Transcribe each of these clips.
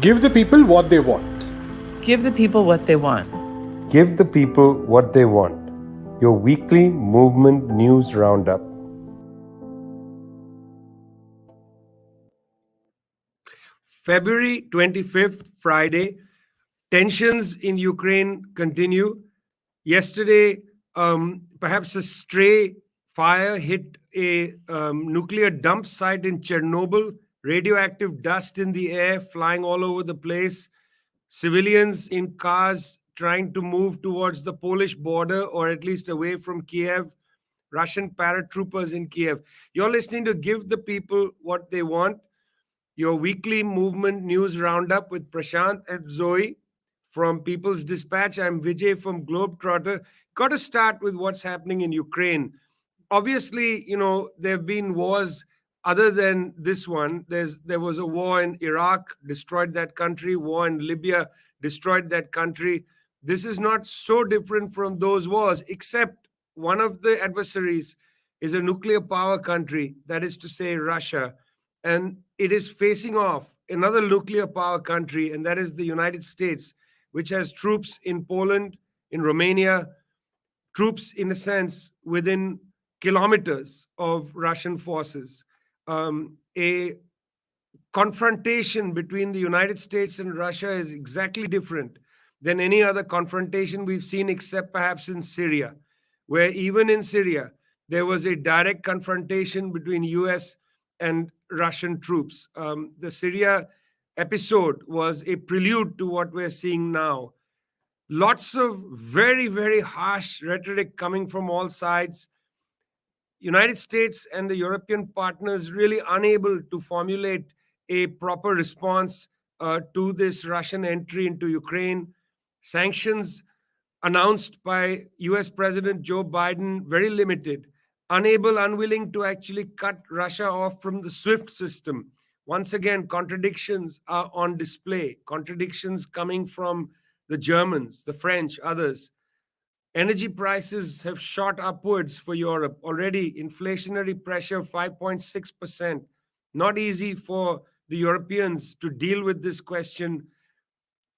Give the people what they want. Give the people what they want. Give the people what they want. Your weekly movement news roundup. February 25th, Friday. Tensions in Ukraine continue. Yesterday, perhaps a stray fire hit a nuclear dump site in Chernobyl, radioactive dust in the air, flying all over the place. Civilians in cars trying to move towards the Polish border or at least away from Kiev. Russian paratroopers in Kiev. You're listening to Give the People What They Want, your weekly movement news roundup with Prasanth and Zoe from People's Dispatch. I'm Vijay from Globetrotter. Got to start with what's happening in Ukraine. Obviously, there have been wars other than this one. There was a war in Iraq, destroyed that country. War in Libya, destroyed that country. This is not so different from those wars, except one of the adversaries is a nuclear power country, that is to say, Russia. And it is facing off another nuclear power country, and that is the United States, which has troops in Poland, in Romania, troops, in a sense, within kilometers of Russian forces. A confrontation between the United States and Russia is exactly different than any other confrontation we've seen, except perhaps in Syria, where even in Syria, there was a direct confrontation between US and Russian troops. The Syria episode was a prelude to what we're seeing now. Lots of very, very harsh rhetoric coming from all sides. United States and the European partners really unable to formulate a proper response to this Russian entry into Ukraine. Sanctions announced by US President Joe Biden, very limited, unwilling to actually cut Russia off from the SWIFT system. Once again, contradictions are on display, contradictions coming from the Germans, the French, others. Energy prices have shot upwards for Europe. Already, inflationary pressure 5.6%. Not easy for the Europeans to deal with this question.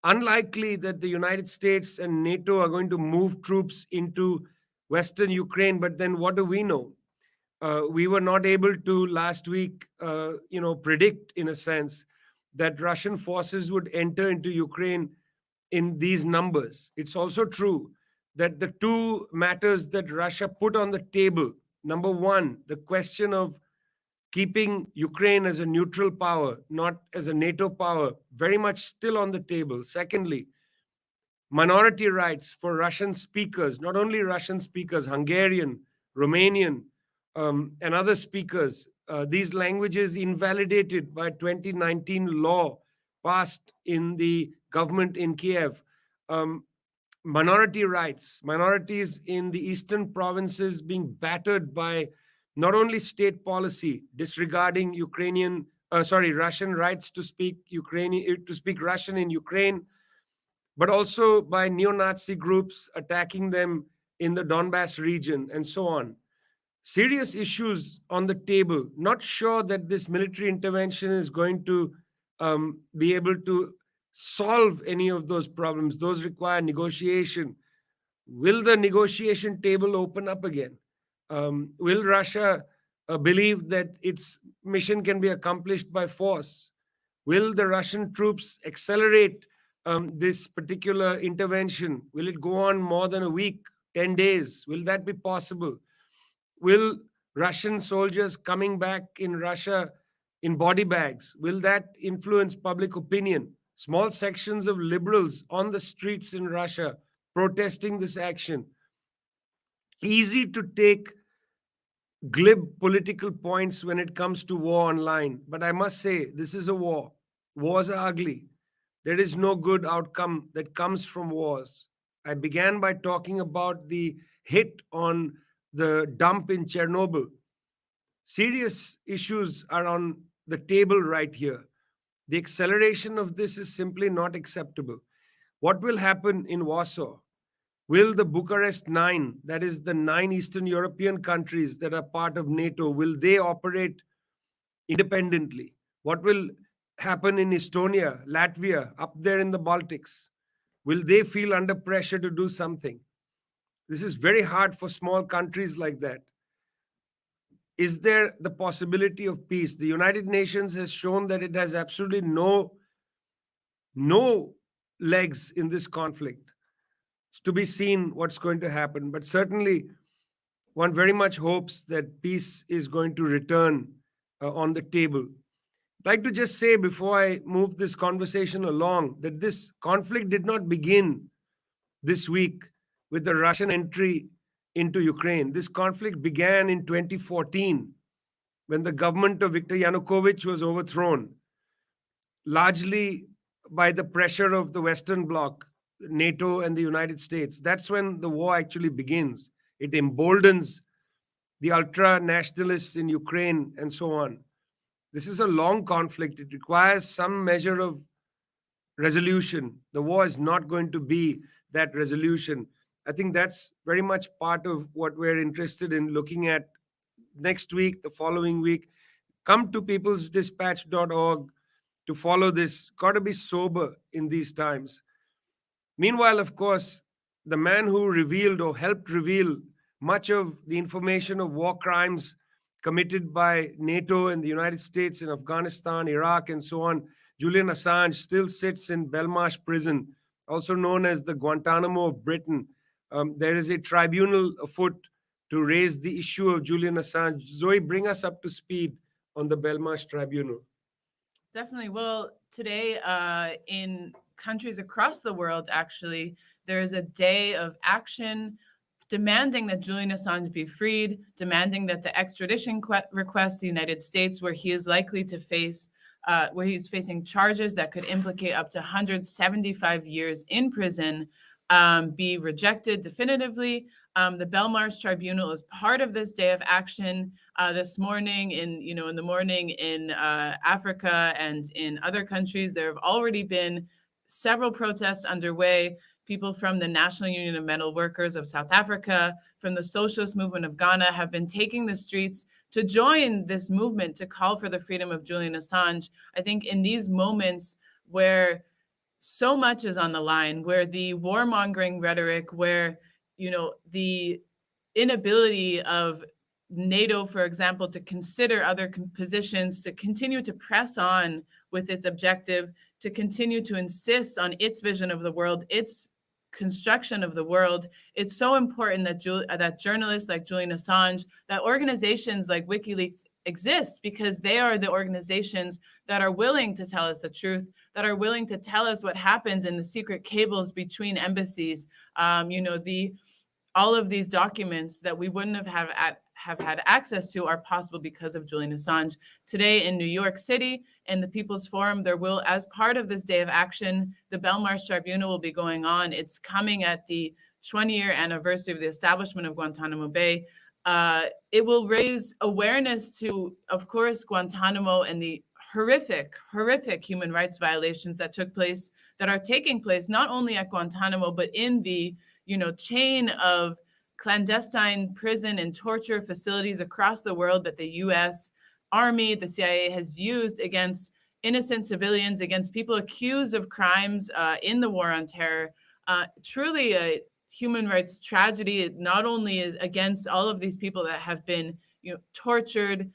Unlikely that the United States and NATO are going to move troops into Western Ukraine, but then what do we know? We were not able to last week, predict, in a sense, that Russian forces would enter into Ukraine in these numbers. It's also true that the two matters that Russia put on the table, number one, the question of keeping Ukraine as a neutral power, not as a NATO power, very much still on the table. Secondly, minority rights for Russian speakers, not only Russian speakers, Hungarian, Romanian, and other speakers. These languages invalidated by 2019 law passed in the government in Kiev. Minority rights, minorities in the eastern provinces being battered by not only state policy disregarding Russian rights to speak Russian in Ukraine, but also by neo-Nazi groups attacking them in the Donbass region and so on. Serious issues on the table. Not sure that this military intervention is going to be able to solve any of those problems. Those require negotiation. Will the negotiation table open up again? Will Russia believe that its mission can be accomplished by force? Will the Russian troops accelerate this particular intervention? Will it go on more than a week, 10 days? Will that be possible? Will Russian soldiers coming back in Russia in body bags, will that influence public opinion? Small sections of liberals on the streets in Russia protesting this action. Easy to take glib political points when it comes to war online. But I must say, this is a war. Wars are ugly. There is no good outcome that comes from wars. I began by talking about the hit on the dump in Chernobyl. Serious issues are on the table right here. The acceleration of this is simply not acceptable. What will happen in Warsaw? Will the Bucharest 9, that is the 9 Eastern European countries that are part of NATO, will they operate independently? What will happen in Estonia, Latvia, up there in the Baltics? Will they feel under pressure to do something? This is very hard for small countries like that. Is there the possibility of peace? The United Nations has shown that it has absolutely no legs in this conflict. It's to be seen what's going to happen, but certainly one very much hopes that peace is going to return on the table. I'd like to just say before I move this conversation along that this conflict did not begin this week with the Russian entry into Ukraine. This conflict began in 2014 when the government of Viktor Yanukovych was overthrown, largely by the pressure of the Western Bloc, NATO, and the United States. That's when the war actually begins. It emboldens the ultra nationalists in Ukraine and so on. This is a long conflict. It requires some measure of resolution. The war is not going to be that resolution. I think that's very much part of what we're interested in looking at next week, the following week. Come to peoplesdispatch.org to follow this. Got to be sober in these times. Meanwhile, of course, the man who revealed or helped reveal much of the information of war crimes committed by NATO and the United States in Afghanistan, Iraq, and so on, Julian Assange, still sits in Belmarsh prison, also known as the Guantanamo of Britain. There is a tribunal afoot to raise the issue of Julian Assange. Zoe, bring us up to speed on the Belmarsh tribunal. Definitely. Well, today in countries across the world, actually, there is a day of action demanding that Julian Assange be freed, demanding that the extradition request the United States, where he is likely to face, where he's facing charges that could implicate up to 175 years in prison, be rejected definitively. The Belmarsh Tribunal is part of this day of action. This morning, in the morning in Africa and in other countries, there have already been several protests underway. People from the National Union of Metal Workers of South Africa, from the Socialist Movement of Ghana, have been taking the streets to join this movement to call for the freedom of Julian Assange. I think in these moments where so much is on the line, where the warmongering rhetoric, where the inability of NATO, for example, to consider other positions, to continue to press on with its objective, to continue to insist on its vision of the world, its construction of the world. It's so important that journalists like Julian Assange, that organizations like WikiLeaks exist, because they are the organizations that are willing to tell us the truth, that are willing to tell us what happens in the secret cables between embassies. All of these documents that we wouldn't have had access to are possible because of Julian Assange. Today in New York City, in the People's Forum, there will, as part of this day of action, the Belmarsh Tribunal will be going on. It's coming at the 20-year anniversary of the establishment of Guantanamo Bay. It will raise awareness to, of course, Guantanamo and the horrific human rights violations that are taking place, not only at Guantanamo, but in the chain of clandestine prison and torture facilities across the world that the U.S. Army, the CIA has used against innocent civilians, against people accused of crimes in the war on terror. Truly a human rights tragedy. It not only is against all of these people that have been tortured,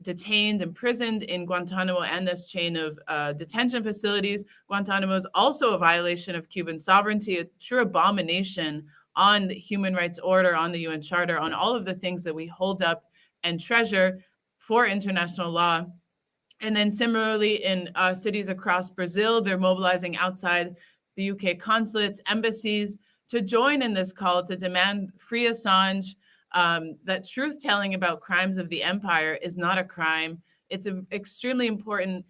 detained, imprisoned in Guantanamo and this chain of detention facilities. Guantanamo is also a violation of Cuban sovereignty, a true abomination on the human rights order, on the UN Charter, on all of the things that we hold up and treasure for international law. And then similarly in cities across Brazil, they're mobilizing outside the UK consulates, embassies, to join in this call to demand free Assange, that truth-telling about crimes of the empire is not a crime. It's extremely important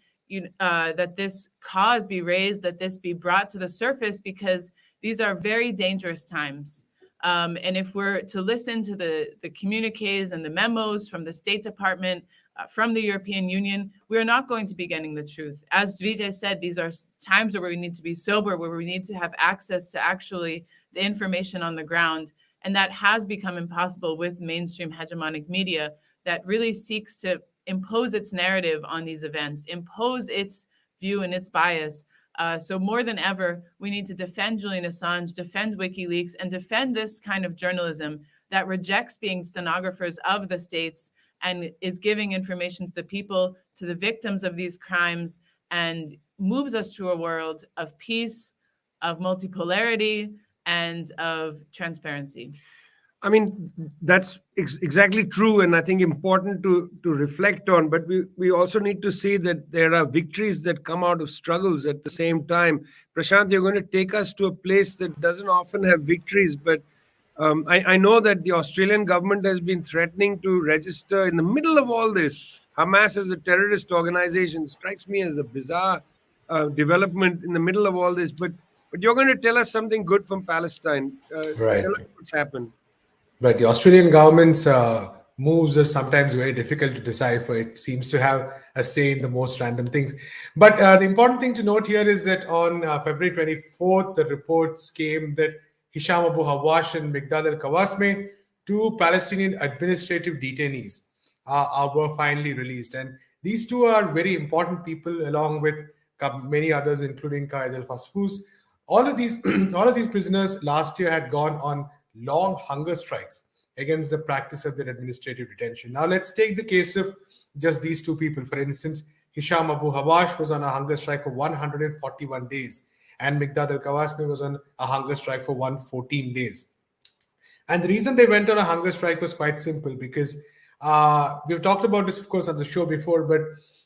that this cause be raised, that this be brought to the surface, because these are very dangerous times. And if we're to listen to the communiques and the memos from the State Department, from the European Union, we are not going to be getting the truth. As Vijay said, these are times where we need to be sober, where we need to have access to actually the information on the ground. And that has become impossible with mainstream hegemonic media that really seeks to impose its narrative on these events, impose its view and its bias. So more than ever, we need to defend Julian Assange, defend WikiLeaks, and defend this kind of journalism that rejects being stenographers of the states and is giving information to the people, to the victims of these crimes, and moves us to a world of peace, of multipolarity, and of transparency. I mean, that's exactly true, and I think important to reflect on. But we also need to see that there are victories that come out of struggles at the same time. Prashant, you're going to take us to a place that doesn't often have victories, but I know that the Australian government has been threatening to register in the middle of all this Hamas as a terrorist organization. Strikes me as a bizarre development in the middle of all this. But you're going to tell us something good from Palestine. Right. Tell us what's happened. But the Australian government's moves are sometimes very difficult to decipher. It seems to have a say in the most random things. But the important thing to note here is that on February 24th, the reports came that Hisham Abu Hawash and Migdal al-Kawasme, two Palestinian administrative detainees, were finally released. And these two are very important people, along with many others, including Qaid al-Fasfus. All of these prisoners last year had gone on long hunger strikes against the practice of their administrative detention. Now, let's take the case of just these two people. For instance, Hisham Abu Hawash was on a hunger strike for 141 days, and Migdad al-Kawasmi was on a hunger strike for 114 days. And the reason they went on a hunger strike was quite simple, because we've talked about this, of course, on the show before, but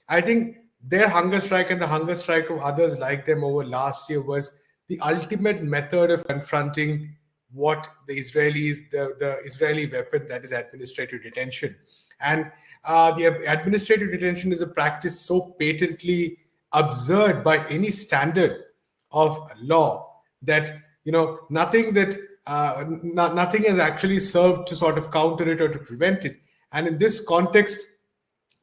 I think their hunger strike and the hunger strike of others like them over last year was the ultimate method of confronting what the Israelis, the Israeli weapon, that is administrative detention. And the administrative detention is a practice so patently absurd by any standard of law that, nothing has actually served to sort of counter it or to prevent it. And in this context,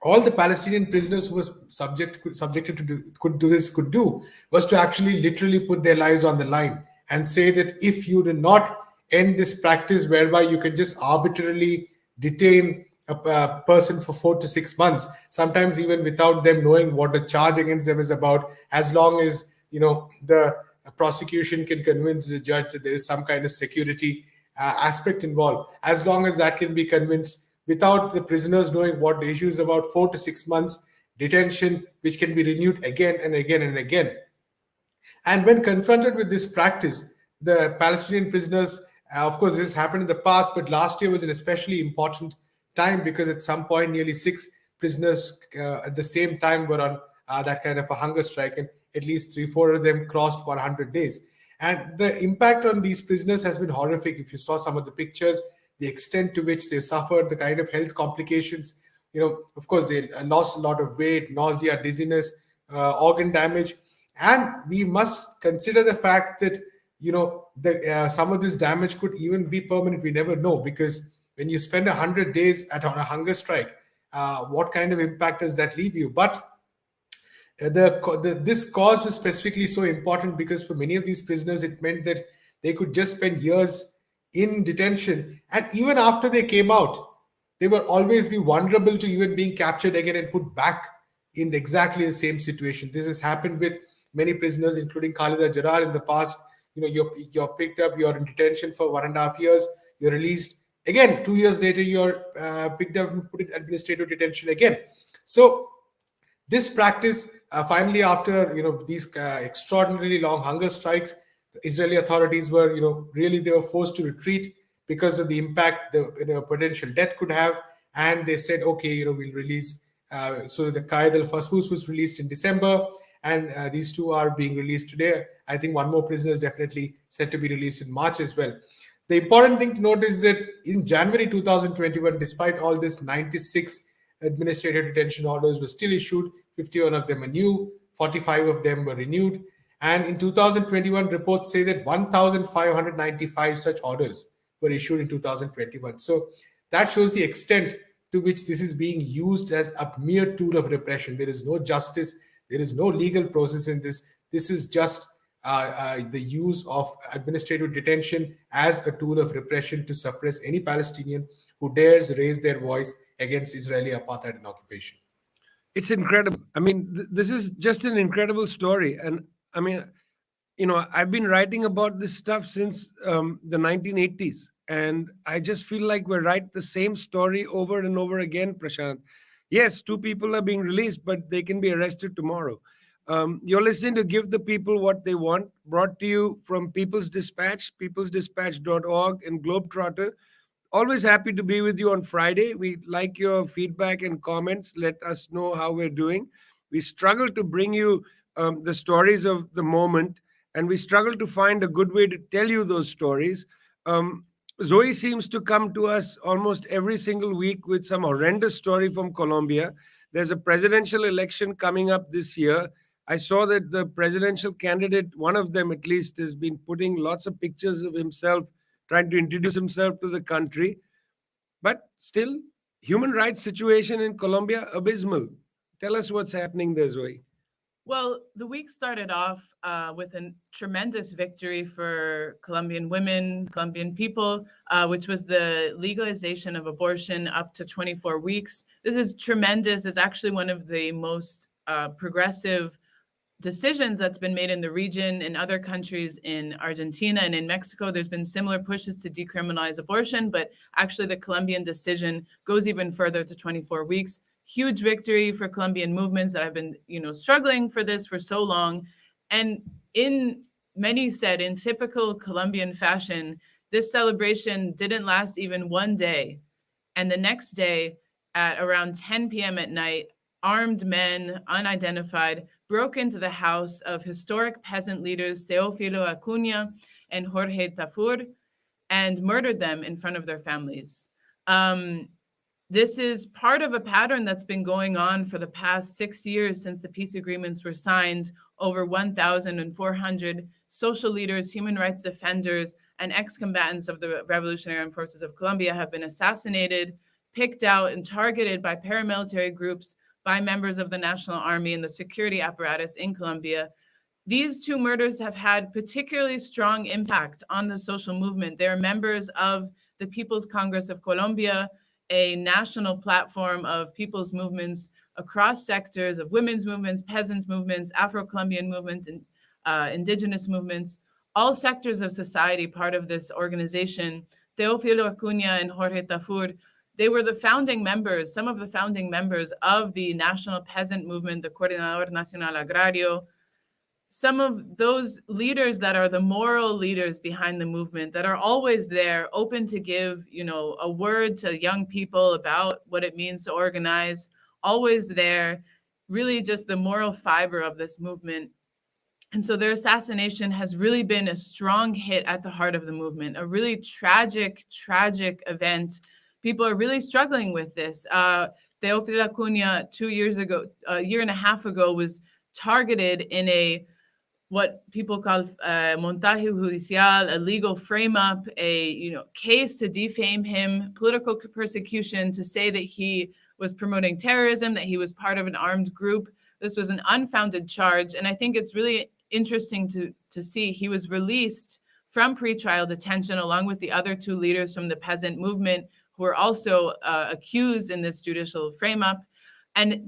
all the Palestinian prisoners who were subjected to this could do was to actually literally put their lives on the line and say that if you do not end this practice whereby you can just arbitrarily detain a person for 4 to 6 months, sometimes even without them knowing what the charge against them is about, as long as the prosecution can convince the judge that there is some kind of security aspect involved, as long as that can be convinced without the prisoners knowing what the issue is about, 4 to 6 months detention, which can be renewed again and again and again. And when confronted with this practice, the Palestinian prisoners, of course, this happened in the past, but last year was an especially important time because at some point, nearly 6 prisoners at the same time were on that kind of a hunger strike, and at least 3-4 of them crossed 100 days. And the impact on these prisoners has been horrific. If you saw some of the pictures, the extent to which they suffered, the kind of health complications, of course, they lost a lot of weight, nausea, dizziness, organ damage. And we must consider the fact that, some of this damage could even be permanent. We never know, because when you spend 100 days on a hunger strike, what kind of impact does that leave you? But this cause was specifically so important because for many of these prisoners, it meant that they could just spend years in detention. And even after they came out, they will always be vulnerable to even being captured again and put back in exactly the same situation. This has happened with many prisoners, including Khalida Jarrar in the past. You're picked up, you're in detention for 1.5 years, you're released. Again, 2 years later, you're picked up and put in administrative detention again. So this practice, finally, after these extraordinarily long hunger strikes, the Israeli authorities were, they were forced to retreat because of the impact the potential death could have. And they said, okay, we'll release. So the Qaid al-Fasfus was released in December, and these two are being released today. I think one more prisoner is definitely set to be released in March as well. The important thing to note is that in January 2021, despite all this, 96 administrative detention orders were still issued. 51 of them are new, 45 of them were renewed. And in 2021, reports say that 1,595 such orders were issued in 2021. So that shows the extent to which this is being used as a mere tool of repression. There is no justice. There is no legal process in this. This is just the use of administrative detention as a tool of repression to suppress any Palestinian who dares raise their voice against Israeli apartheid and occupation. It's incredible. I mean, this is just an incredible story. And I mean, I've been writing about this stuff since the 1980s. And I just feel like we write the same story over and over again, Prashant. Yes, two people are being released, but they can be arrested tomorrow. You're listening to Give the People What They Want, brought to you from People's Dispatch, peoplesdispatch.org, and Globetrotter. Always happy to be with you on Friday. We like your feedback and comments. Let us know how we're doing. We struggle to bring you the stories of the moment, and we struggle to find a good way to tell you those stories. Zoe seems to come to us almost every single week with some horrendous story from Colombia. There's a presidential election coming up this year. I saw that the presidential candidate, one of them at least, has been putting lots of pictures of himself, trying to introduce himself to the country. But still, human rights situation in Colombia, abysmal. Tell us what's happening there, Zoe. Well, the week started off with a tremendous victory for Colombian women, Colombian people, which was the legalization of abortion up to 24 weeks. This is tremendous. It's actually one of the most progressive decisions that's been made in the region. In other countries, in Argentina and in Mexico, there's been similar pushes to decriminalize abortion, but actually the Colombian decision goes even further to 24 weeks. Huge victory for Colombian movements that have been, struggling for this for so long. And many said, in typical Colombian fashion, this celebration didn't last even one day. And the next day, at around 10 p.m. at night, armed men, unidentified, broke into the house of historic peasant leaders Teófilo Acuña and Jorge Tafur and murdered them in front of their families. This is part of a pattern that's been going on for the past 6 years since the peace agreements were signed. Over 1,400 social leaders, human rights defenders, and ex-combatants of the Revolutionary Armed Forces of Colombia have been assassinated, picked out, and targeted by paramilitary groups, by members of the National Army and the security apparatus in Colombia. These two murders have had particularly strong impact on the social movement. They're members of the People's Congress of Colombia, a national platform of people's movements across sectors of women's movements, peasants' movements, Afro-Colombian movements, and indigenous movements, all sectors of society part of this organization. Teófilo Acuña and Jorge Tafur, they were the founding members, some of the founding members of the national peasant movement, the Coordinador Nacional Agrario. Some of those leaders that are the moral leaders behind the movement, that are always there, open to give, a word to young people about what it means to organize, always there, really just the moral fiber of this movement. And so their assassination has really been a strong hit at the heart of the movement, a really tragic event. People are really struggling with this. Teófilo Acuña, 2 years ago, a year and a half ago, was targeted in what people call montaje judicial, a legal frame-up, a case to defame him, political persecution, to say that he was promoting terrorism, that he was part of an armed group. This was an unfounded charge, and I think it's really interesting to see he was released from pretrial detention along with the other two leaders from the peasant movement who were also accused in this judicial frame-up. And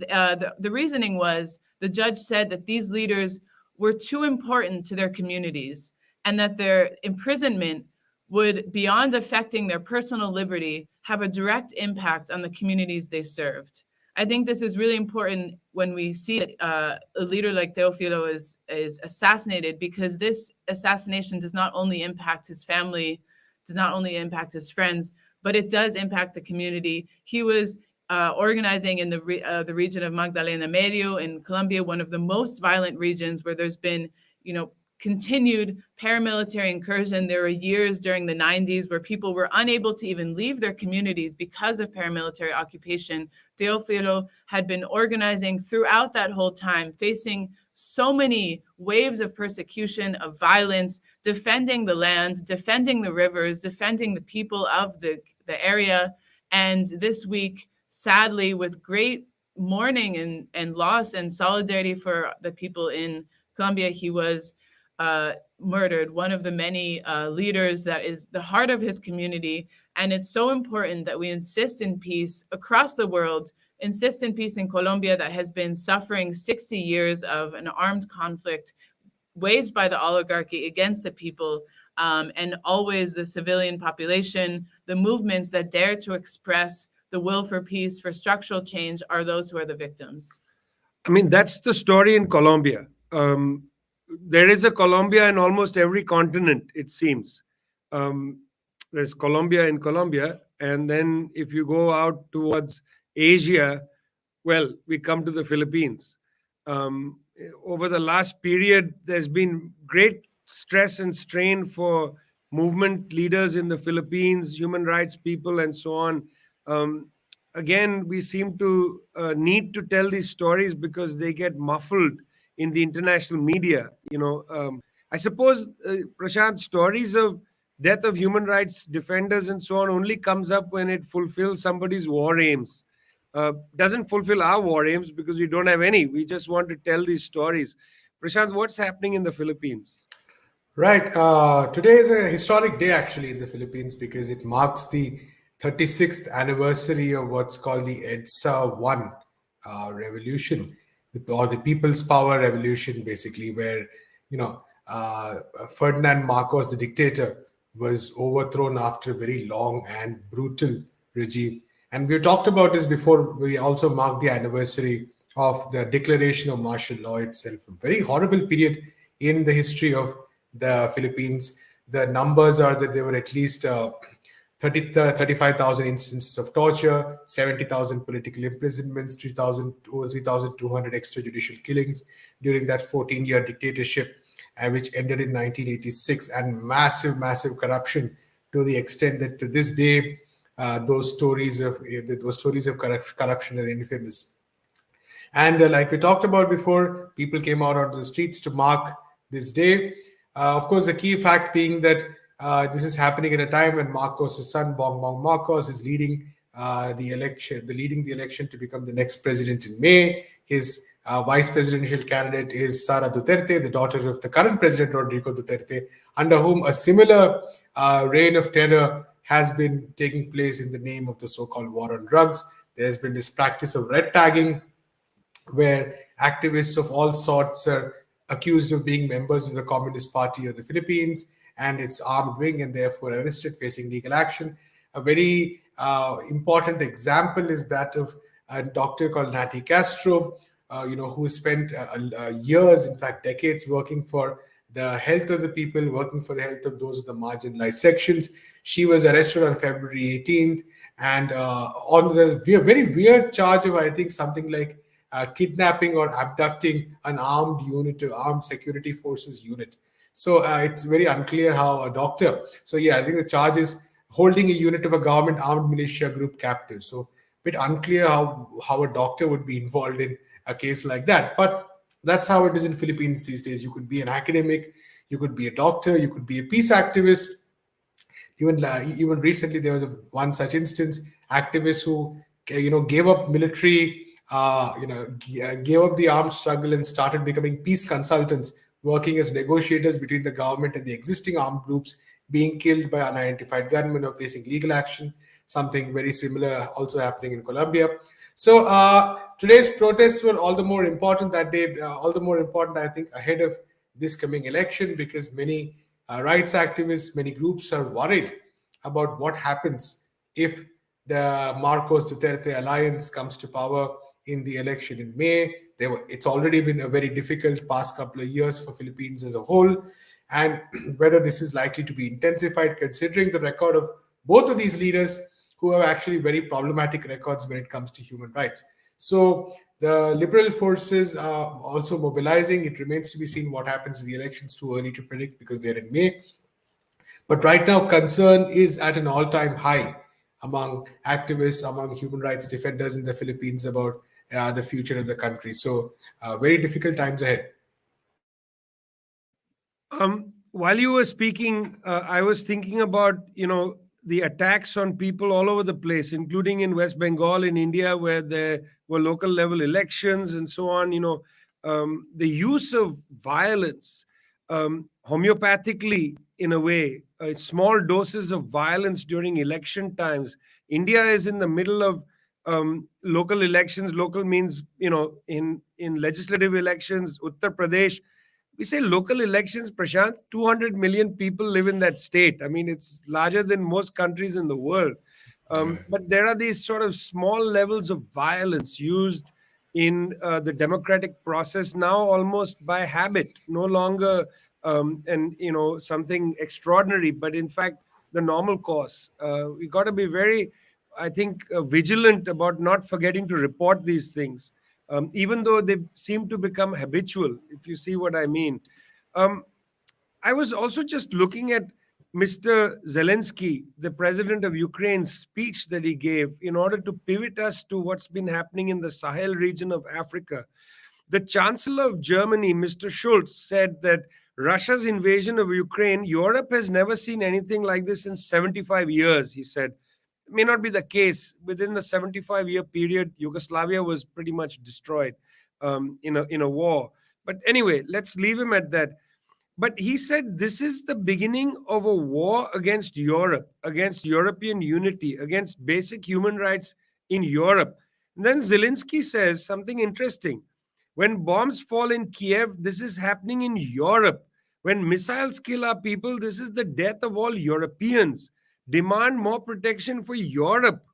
the reasoning was, the judge said that these leaders were too important to their communities and that their imprisonment would, beyond affecting their personal liberty, have a direct impact on the communities they served. I think this is really important when we see a leader like Teófilo is assassinated, because this assassination does not only impact his family, does not only impact his friends, but it does impact the community. He was organizing in the region of Magdalena Medio in Colombia, one of the most violent regions where there's been, continued paramilitary incursion. There were years during the 90s where people were unable to even leave their communities because of paramilitary occupation. Teófilo had been organizing throughout that whole time, facing so many waves of persecution, of violence, defending the land, defending the rivers, defending the people of the area. And this week, sadly, with great mourning and loss and solidarity for the people in Colombia, he was murdered, one of the many leaders that is the heart of his community. And it's so important that we insist in peace across the world, insistent peace in Colombia that has been suffering 60 years of an armed conflict waged by the oligarchy against the people, and always the civilian population, the movements that dare to express the will for peace, for structural change, are those who are the victims. I mean, that's the story in Colombia. There is a Colombia in almost every continent, it seems. There's Colombia in Colombia. And then if you go out towards Asia, well, we come to the Philippines. Over the last period, there's been great stress and strain for movement leaders in the Philippines, human rights people, and so on. Again, we seem to need to tell these stories because they get muffled in the international media. I suppose, Prashant, stories of death of human rights defenders and so on only comes up when it fulfills somebody's war aims. Doesn't fulfill our war aims because we don't have any. We just want to tell these stories. Prashant, what's happening in the Philippines? Right. Today is a historic day actually in the Philippines because it marks the 36th anniversary of what's called the EDSA 1 revolution, or the People's Power Revolution, basically, where, Ferdinand Marcos, the dictator, was overthrown after a very long and brutal regime. And we talked about this before. We also marked the anniversary of the declaration of martial law itself, a very horrible period in the history of the Philippines. The numbers are that there were at least 35,000 instances of torture, 70,000 political imprisonments, 3,200 extrajudicial killings during that 14-year dictatorship, which ended in 1986, and massive corruption, to the extent that to this day, those stories of corruption are infamous. And like we talked about before, people came out onto the streets to mark this day. Of course, the key fact being that this is happening at a time when Marcos' son, Bongbong Marcos, is leading the election to become the next president in May. His vice presidential candidate is Sara Duterte, the daughter of the current president, Rodrigo Duterte, under whom a similar reign of terror has been taking place in the name of the so-called war on drugs. There's been this practice of red tagging, where activists of all sorts are accused of being members of the Communist Party of the Philippines and its armed wing, and therefore arrested, facing legal action. A very important example is that of a doctor called Nati Castro, who spent years, in fact decades, working for the health of the people, working for the health of those of the marginalized sections. She was arrested on February 18th, and on the very weird charge of, I think, something like kidnapping or abducting an armed unit, armed security forces unit. So it's very unclear how a doctor. So yeah, I think the charge is holding a unit of a government armed militia group captive. So a bit unclear how a doctor would be involved in a case like that. But that's how it is in Philippines these days. You could be an academic, you could be a doctor, you could be a peace activist. Even recently, there was one such instance: activists who gave up military, gave up the armed struggle and started becoming peace consultants, working as negotiators between the government and the existing armed groups, being killed by unidentified gunmen or facing legal action. Something very similar also happening in Colombia. So today's protests were all the more important that day, all the more important, I think, ahead of this coming election, because many rights activists, many groups are worried about what happens if the Marcos Duterte alliance comes to power in the election in May. It's already been a very difficult past couple of years for Philippines as a whole, and whether this is likely to be intensified, considering the record of both of these leaders, who have actually very problematic records when it comes to human rights. So the liberal forces are also mobilizing. It remains to be seen what happens in the elections. Too early to predict because they're in May. But right now, concern is at an all-time high among activists, among human rights defenders in the Philippines about the future of the country. So very difficult times ahead. While you were speaking, I was thinking about, the attacks on people all over the place, including in West Bengal, in India, where there were local level elections and so on. The use of violence, homeopathically, in a way, small doses of violence during election times. India is in the middle of local elections. Local means, in legislative elections, Uttar Pradesh. We say local elections, Prashant, 200 million people live in that state. I mean, it's larger than most countries in the world. But there are these sort of small levels of violence used in the democratic process now, almost by habit, no longer and something extraordinary, but in fact the normal course. We got to be very, I think, vigilant about not forgetting to report these things, even though they seem to become habitual, if you see what I mean. Um, I was also just looking at Mr. Zelensky, the president of Ukraine's speech that he gave in order to pivot us to what's been happening in the Sahel region of Africa. The Chancellor of Germany, Mr. Schulz, said that Russia's invasion of Ukraine, Europe has never seen anything like this in 75 years, he said. It may not be the case. Within the 75-year period, Yugoslavia was pretty much destroyed in a war. But anyway, let's leave him at that. But he said this is the beginning of a war against Europe, against European unity, against basic human rights in Europe. And then Zelensky says something interesting. When bombs fall in Kiev, this is happening in Europe. When missiles kill our people, this is the death of all Europeans. Demand more protection for Europe.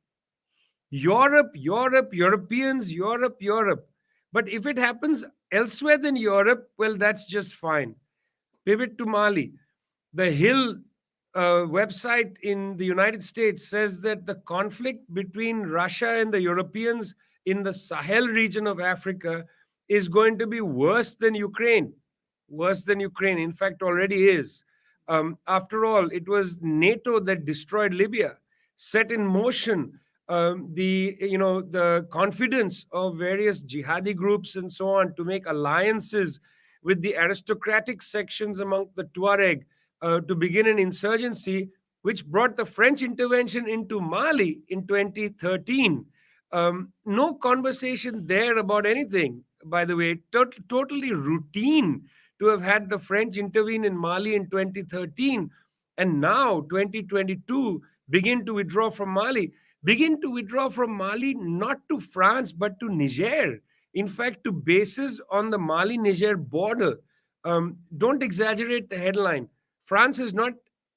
Europe, Europe, Europeans, Europe, Europe. But if it happens elsewhere than Europe, well, that's just fine. Pivot to Mali. The Hill website in the United States says that the conflict between Russia and the Europeans in the Sahel region of Africa is going to be worse than Ukraine. Worse than Ukraine. In fact, already is. After all, it was NATO that destroyed Libya, set in motion the confidence of various jihadi groups and so on to make alliances with the aristocratic sections among the Tuareg to begin an insurgency, which brought the French intervention into Mali in 2013. No conversation there about anything, by the way. Totally routine to have had the French intervene in Mali in 2013 and now 2022 begin to withdraw from Mali. Begin to withdraw from Mali not to France but to Niger. In fact, to bases on the Mali-Niger border. Don't exaggerate the headline. France is not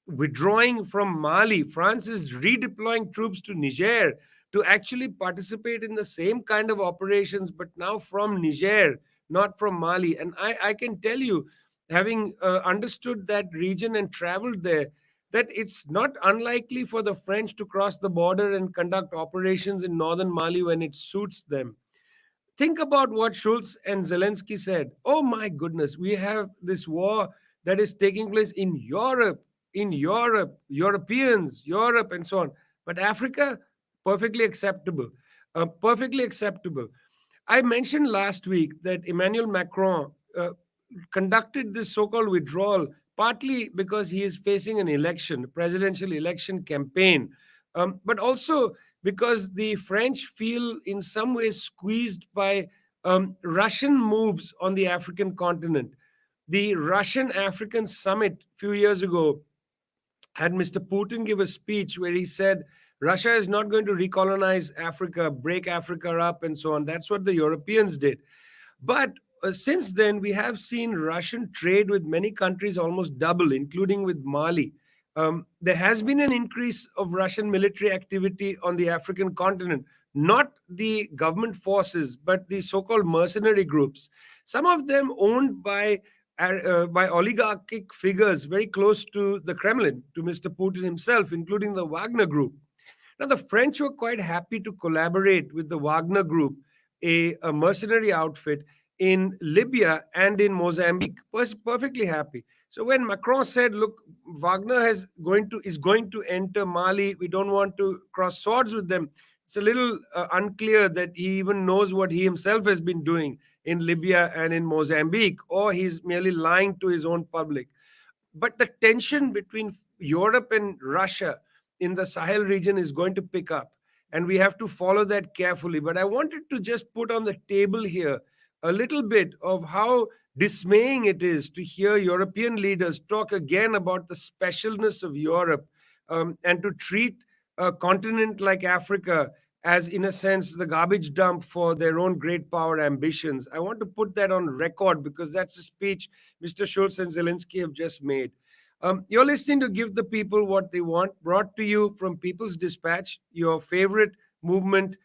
withdrawing from Mali. France is redeploying troops to Niger to actually participate in the same kind of operations, but now from Niger, not from Mali. And I can tell you, having understood that region and traveled there, that it's not unlikely for the French to cross the border and conduct operations in northern Mali when it suits them. Think about what Schulz and Zelensky said. Oh my goodness, we have this war that is taking place in Europe, Europeans, Europe, and so on. But Africa, perfectly acceptable. Perfectly acceptable. I mentioned last week that Emmanuel Macron conducted this so-called withdrawal partly because he is facing an election, presidential election campaign, but also because the French feel in some ways squeezed by Russian moves on the African continent. The Russian-African summit a few years ago had Mr. Putin give a speech where he said, Russia is not going to recolonize Africa, break Africa up, and so on. That's what the Europeans did. But since then, we have seen Russian trade with many countries almost double, including with Mali. There has been an increase of Russian military activity on the African continent, not the government forces, but the so-called mercenary groups. Some of them owned by oligarchic figures very close to the Kremlin, to Mr. Putin himself, including the Wagner Group. Now, the French were quite happy to collaborate with the Wagner Group, a mercenary outfit in Libya and in Mozambique. Perfectly happy. So when Macron said, look, Wagner is going to enter Mali, we don't want to cross swords with them, it's a little unclear that he even knows what he himself has been doing in Libya and in Mozambique, or he's merely lying to his own public. But the tension between Europe and Russia in the Sahel region is going to pick up, and we have to follow that carefully. But I wanted to just put on the table here a little bit of how dismaying it is to hear European leaders talk again about the specialness of Europe and to treat a continent like Africa as, in a sense, the garbage dump for their own great power ambitions. I want to put that on record because that's a speech Mr. Schultz and Zelensky have just made. You're listening to Give the People What They Want, brought to you from People's Dispatch, your favorite movement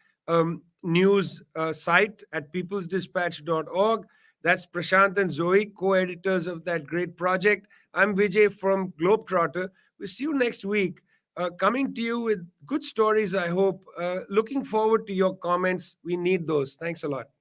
news site at peoplesdispatch.org. That's Prashant and Zoe, co-editors of that great project. I'm Vijay from Globetrotter. We'll see you next week. Coming to you with good stories, I hope. Looking forward to your comments. We need those. Thanks a lot.